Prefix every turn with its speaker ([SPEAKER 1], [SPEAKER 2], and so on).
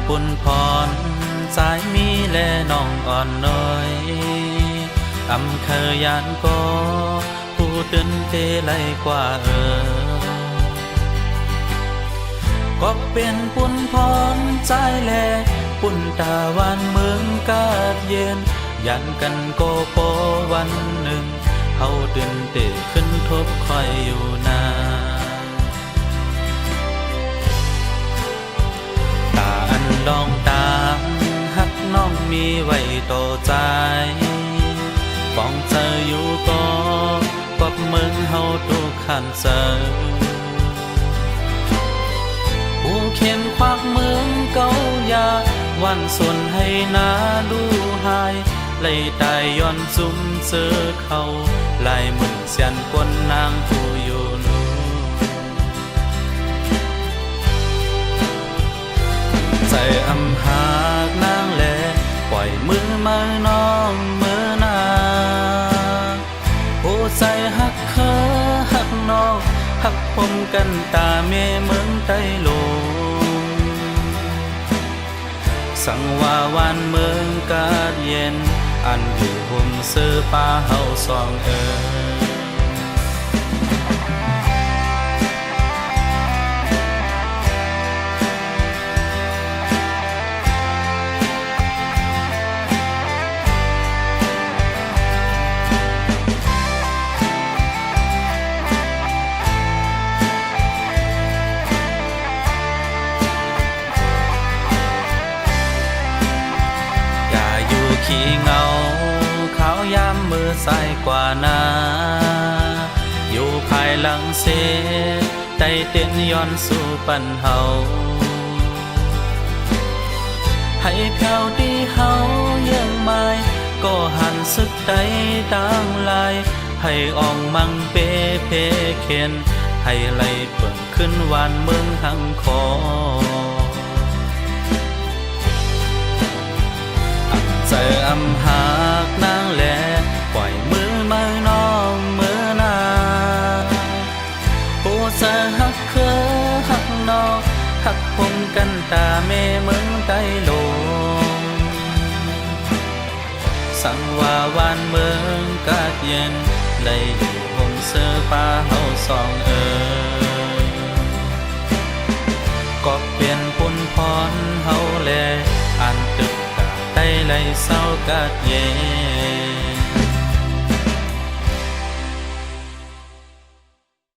[SPEAKER 1] ปุ่นพรสายมีและน้องอ่อนน้อยอำเคยยานก็ผู้ตื่นเตไลกว่าก็เป็นปุ่นพรใจแลปุ่นตาวันเมืองกาดเย็นยันกันโกโปวันหนึ่งเฮาตื่นเตขึ้นทบคอยอยู่นาตาอันดองตามฮักน้องมีไว้ต่อใจป้องเจออยู่ก็กบเมืองเฮาทุกขันเจอผู้เข็นควักเมืองเกายาวันส่วนให้นาดูหายไล่ตายย้อนซุ่มเสือเขาลายมือเสียนกวนนางผู้อยู่นูใจอำหากนางแลปล่อยมือมาน้องมือนาผู้ใจหักเคอหักนอกหักผมกันตาเมเมืองไต้ลงสั่งว่าวันเมืองกาดเย็นอันอยู่ห่มเสื้อป้าเฮาสองขี้เงาขาวยามมือใส่กว่านาอยู่ภายหลังเสใจเต้นย้อนสู่ปันเฮาให้แผ่วที่เฮายังไม่ก็หันสึกใดต่างลายให้อองมังเปเพเข็นให้ไล่เปิ่งขึ้นวันเมืองหังคอใจอำหากนางแลปล่อยมือมาน้องมือนาผู้ใจหักเคอหักนอกหักผมกันตาเมเมืองไต้ลงสั่งว่าวันเมืองกาดเย็นได้อยู่ห่มเสื้อป้าเฮาสองก็เปลี่ยนปุ่นพรเฮาแลอันตึกไล่เศร้ากาดเย็น